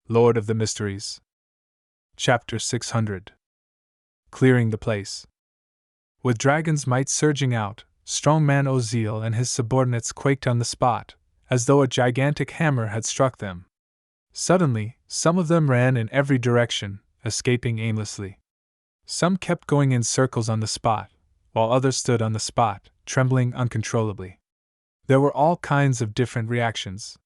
Lord of the Mysteries. Chapter 600. Clearing the place. With Dragon's might surging out, Strongman Oziel and his subordinates quaked on the spot, as though a gigantic hammer had struck them. Suddenly, some of them ran in every direction, escaping aimlessly. Some kept going in circles on the spot, while others stood on the spot, trembling uncontrollably. There were all kinds of different reactions.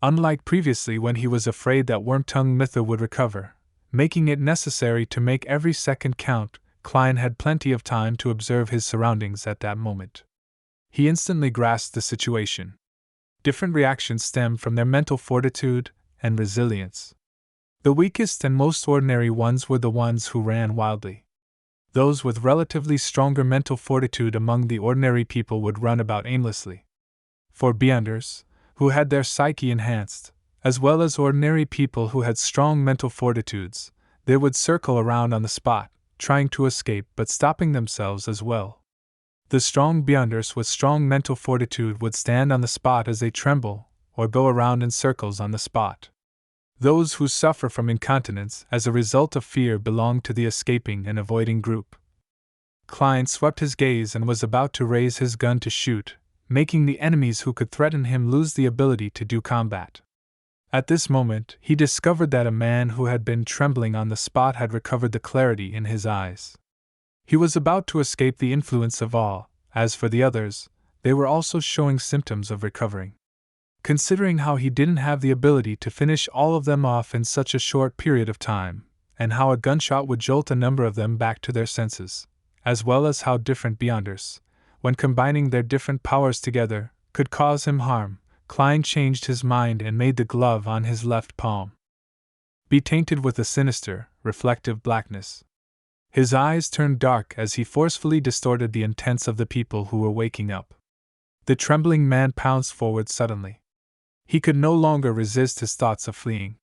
Unlike previously when he was afraid that Worm-tongued Mither would recover, making it necessary to make every second count, Klein had plenty of time to observe his surroundings at that moment. He instantly grasped the situation. Different reactions stemmed from their mental fortitude and resilience. The weakest and most ordinary ones were the ones who ran wildly. Those with relatively stronger mental fortitude among the ordinary people would run about aimlessly. For Beyonders, who had their psyche enhanced, as well as ordinary people who had strong mental fortitudes, they would circle around on the spot, trying to escape but stopping themselves as well. The strong Beyonders with strong mental fortitude would stand on the spot as they tremble, or go around in circles on the spot. Those who suffer from incontinence as a result of fear belong to the escaping and avoiding group. Klein swept his gaze and was about to raise his gun to shoot, making the enemies who could threaten him lose the ability to do combat. At this moment, he discovered that a man who had been trembling on the spot had recovered the clarity in his eyes. He was about to escape the influence of awe. As for the others, they were also showing symptoms of recovering. Considering how he didn't have the ability to finish all of them off in such a short period of time, and how a gunshot would jolt a number of them back to their senses, as well as how different Beyonders, when combining their different powers together, could cause him harm, Klein changed his mind and made the glove on his left palm be tainted with a sinister, reflective blackness. His eyes turned dark as he forcefully distorted the intents of the people who were waking up. The trembling man pounced forward suddenly. He could no longer resist his thoughts of fleeing.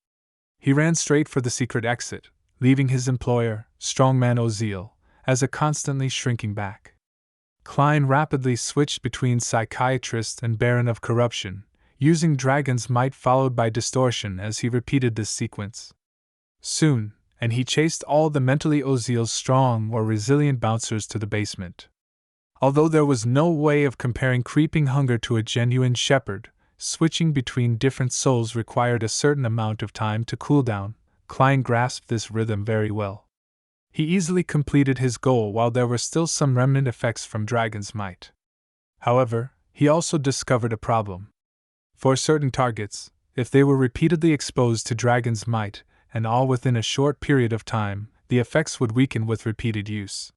He ran straight for the secret exit, leaving his employer, Strongman Oziel, as a constantly shrinking back. Klein rapidly switched between psychiatrist and baron of corruption, using Dragon's might followed by distortion as he repeated this sequence. Soon, and he chased all the mentally Oziel's strong or resilient bouncers to the basement. Although there was no way of comparing creeping hunger to a genuine shepherd, switching between different souls required a certain amount of time to cool down. Klein grasped this rhythm very well. He easily completed his goal while there were still some remnant effects from Dragon's might. However, he also discovered a problem. For certain targets, if they were repeatedly exposed to Dragon's might, and all within a short period of time, the effects would weaken with repeated use.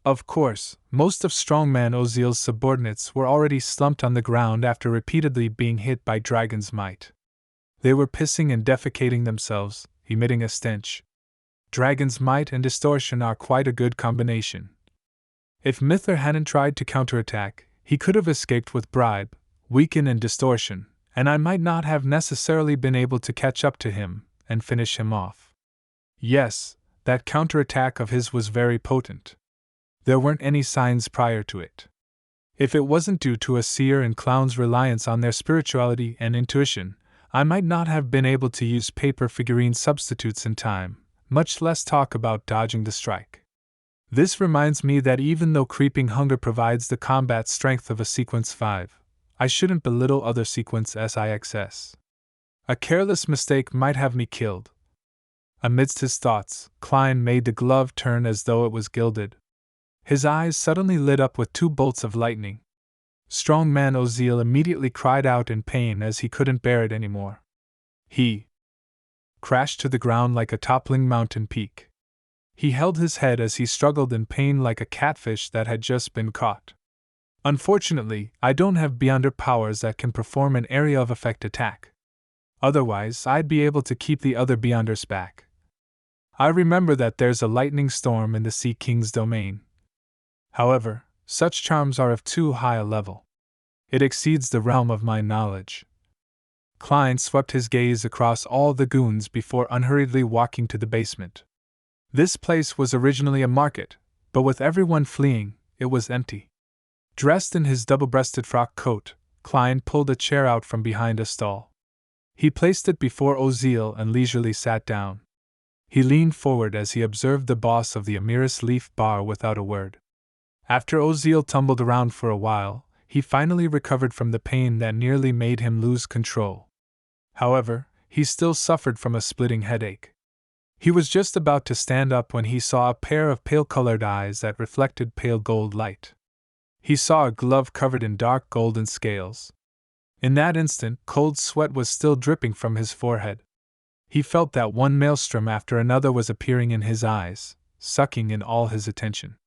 Of course, most of Strongman Oziel's subordinates were already slumped on the ground after repeatedly being hit by Dragon's might. They were pissing and defecating themselves, emitting a stench. Dragon's might and distortion are quite a good combination. If Mither hadn't tried to counterattack, he could have escaped with bribe, weaken and distortion, and I might not have necessarily been able to catch up to him and finish him off. Yes, that counterattack of his was very potent. There weren't any signs prior to it. If it wasn't due to a seer and clown's reliance on their spirituality and intuition, I might not have been able to use paper figurine substitutes in time, much less talk about dodging the strike. This reminds me that even though creeping hunger provides the combat strength of a Sequence 5, I shouldn't belittle other Sequence SIXS. A careless mistake might have me killed. Amidst his thoughts, Klein made the glove turn as though it was gilded. His eyes suddenly lit up with 2 bolts of lightning. Strongman Oziel immediately cried out in pain as he couldn't bear it anymore. He crashed to the ground like a toppling mountain peak. He held his head as he struggled in pain like a catfish that had just been caught. Unfortunately, I don't have Beyonder powers that can perform an area of effect attack. Otherwise, I'd be able to keep the other Beyonders back. I remember that there's a lightning storm in the Sea King's domain. However, such charms are of too high a level. It exceeds the realm of my knowledge. Klein swept his gaze across all the goons before unhurriedly walking to the basement. This place was originally a market, but with everyone fleeing, it was empty. Dressed in his double-breasted frock coat, Klein pulled a chair out from behind a stall. He placed it before Oziel and leisurely sat down. He leaned forward as he observed the boss of the Amiris Leaf Bar without a word. After Oziel tumbled around for a while, he finally recovered from the pain that nearly made him lose control. However, he still suffered from a splitting headache. He was just about to stand up when he saw a pair of pale-colored eyes that reflected pale gold light. He saw a glove covered in dark golden scales. In that instant, cold sweat was still dripping from his forehead. He felt that one maelstrom after another was appearing in his eyes, sucking in all his attention.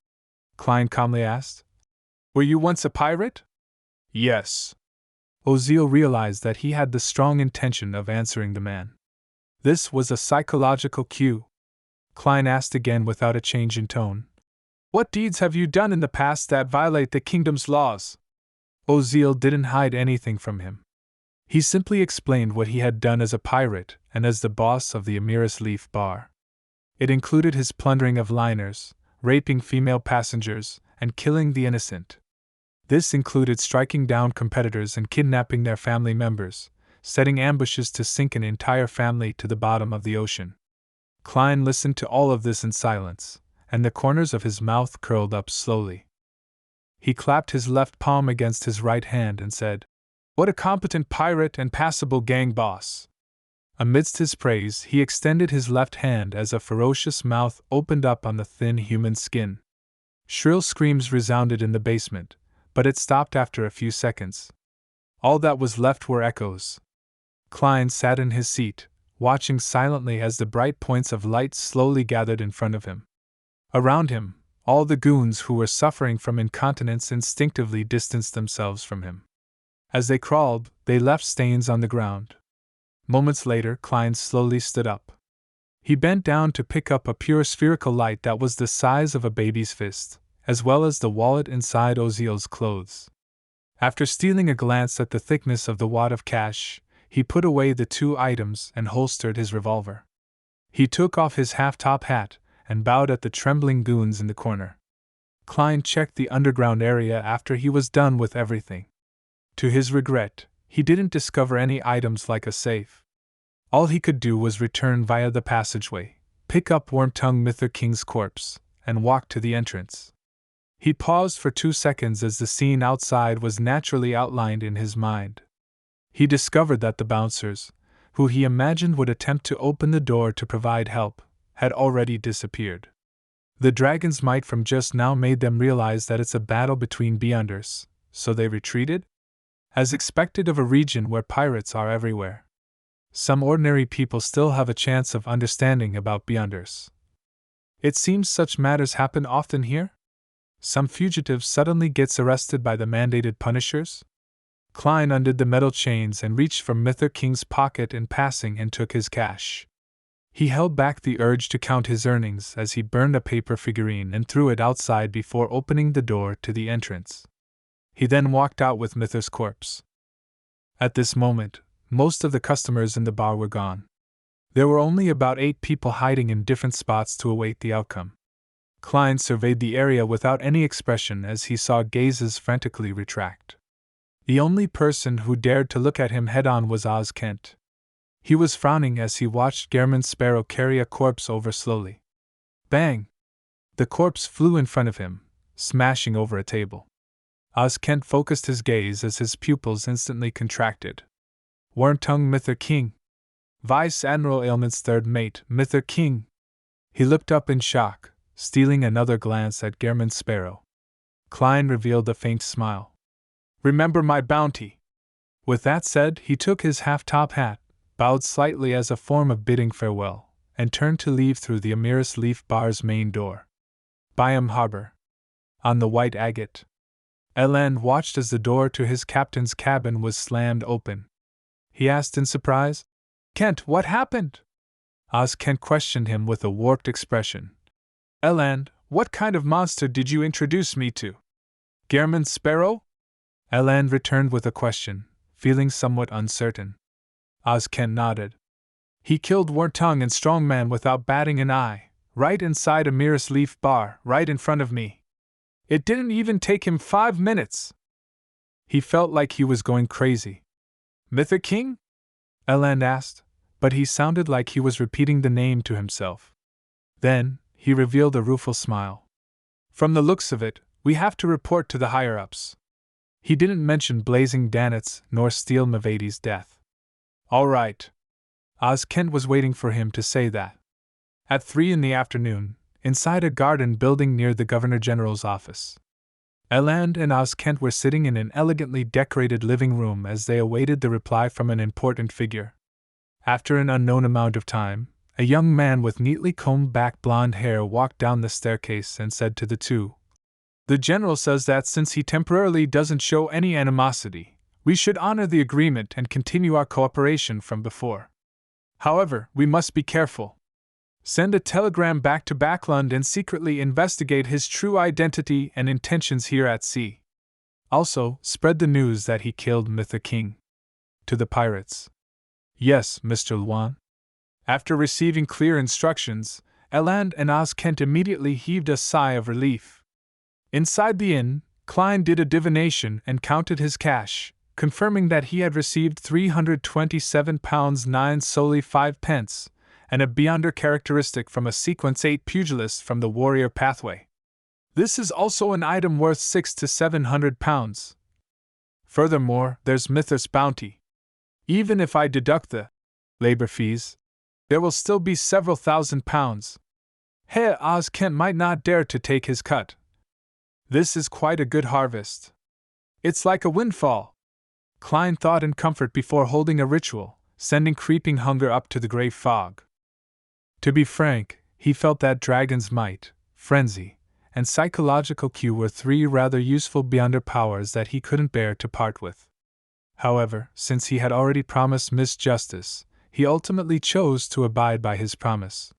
Klein calmly asked, "Were you once a pirate?" "Yes." Oziel realized that he had the strong intention of answering the man. This was a psychological cue. Klein asked again without a change in tone, "What deeds have you done in the past that violate the kingdom's laws?" Oziel didn't hide anything from him. He simply explained what he had done as a pirate and as the boss of the Amiris Leaf Bar. It included his plundering of liners, raping female passengers, and killing the innocent. This included striking down competitors and kidnapping their family members, setting ambushes to sink an entire family to the bottom of the ocean. Klein listened to all of this in silence, and the corners of his mouth curled up slowly. He clapped his left palm against his right hand and said, "What a competent pirate and passable gang boss!" Amidst his praise, he extended his left hand as a ferocious mouth opened up on the thin human skin. Shrill screams resounded in the basement, but it stopped after a few seconds. All that was left were echoes. Klein sat in his seat, watching silently as the bright points of light slowly gathered in front of him. Around him, all the goons who were suffering from incontinence instinctively distanced themselves from him. As they crawled, they left stains on the ground. Moments later, Klein slowly stood up. He bent down to pick up a pure spherical light that was the size of a baby's fist, as well as the wallet inside Oziel's clothes. After stealing a glance at the thickness of the wad of cash, he put away the two items and holstered his revolver. He took off his half-top hat and bowed at the trembling goons in the corner. Klein checked the underground area after he was done with everything. To his regret, he didn't discover any items like a safe. All he could do was return via the passageway, pick up Wormtongue Mither King's corpse, and walk to the entrance. He paused for 2 seconds as the scene outside was naturally outlined in his mind. He discovered that the bouncers, who he imagined would attempt to open the door to provide help, had already disappeared. The dragon's might from just now made them realize that it's a battle between Beyonders, so they retreated? As expected of a region where pirates are everywhere. Some ordinary people still have a chance of understanding about Beyonders. It seems such matters happen often here? Some fugitive suddenly gets arrested by the mandated punishers? Klein undid the metal chains and reached for Mither King's pocket in passing and took his cash. He held back the urge to count his earnings as he burned a paper figurine and threw it outside before opening the door to the entrance. He then walked out with Mither's corpse. At this moment, most of the customers in the bar were gone. There were only about 8 people hiding in different spots to await the outcome. Klein surveyed the area without any expression as he saw gazes frantically retract. The only person who dared to look at him head-on was Oz Kent. He was frowning as he watched Gehrman Sparrow carry a corpse over slowly. Bang! The corpse flew in front of him, smashing over a table. Oz Kent focused his gaze as his pupils instantly contracted. Wormtongue Mither King. Vice Admiral Ailment's third mate, Mither King. He looked up in shock, stealing another glance at Gehrman Sparrow. Klein revealed a faint smile. "Remember my bounty." With that said, he took his half-top hat, bowed slightly as a form of bidding farewell, and turned to leave through the Amiris Leaf Bar's main door. Byam Harbor. On the White Agate. Eland watched as the door to his captain's cabin was slammed open. He asked in surprise, "Kent, what happened?" Oz Kent questioned him with a warped expression. "Eland, what kind of monster did you introduce me to? Gehrman Sparrow?" Eland returned with a question, feeling somewhat uncertain. Oz Kent nodded. "He killed Wormtongue and Strongman without batting an eye, right inside Amiris Leaf Bar, right in front of me. It didn't even take him 5 minutes. He felt like he was going crazy. Mither King? Eland asked, but he sounded like he was repeating the name to himself. Then, he revealed a rueful smile. From the looks of it, we have to report to the higher-ups. He didn't mention Blazing Danet's nor Steel Mavady's death. All right. Oz Kent was waiting for him to say that. At 3 in the afternoon, inside a garden building near the Governor General's office, Eland and Oz Kent were sitting in an elegantly decorated living room as they awaited the reply from an important figure. After an unknown amount of time, a young man with neatly combed back blonde hair walked down the staircase and said to the two, "The General says that since he temporarily doesn't show any animosity, we should honor the agreement and continue our cooperation from before. However, we must be careful. Send a telegram back to Backlund and secretly investigate his true identity and intentions here at sea. Also, spread the news that he killed Mytha King." To the pirates. "Yes, Mr. Luan." After receiving clear instructions, Eland and Oz Kent immediately heaved a sigh of relief. Inside the inn, Klein did a divination and counted his cash, confirming that he had received £327 9 solely 5 pence, and a Beyonder characteristic from a Sequence 8 pugilist from the Warrior Pathway. This is also an item worth £600 to £700. Furthermore, there's Mytha's bounty. Even if I deduct the labor fees, there will still be several £1,000s. Herr Oz Kent might not dare to take his cut. This is quite a good harvest. It's like a windfall. Klein thought in comfort before holding a ritual, sending creeping hunger up to the grey fog. To be frank, he felt that Dragon's Might, Frenzy, and Psychological Cue were 3 rather useful Beyonder powers that he couldn't bear to part with. However, since he had already promised Miss Justice, he ultimately chose to abide by his promise.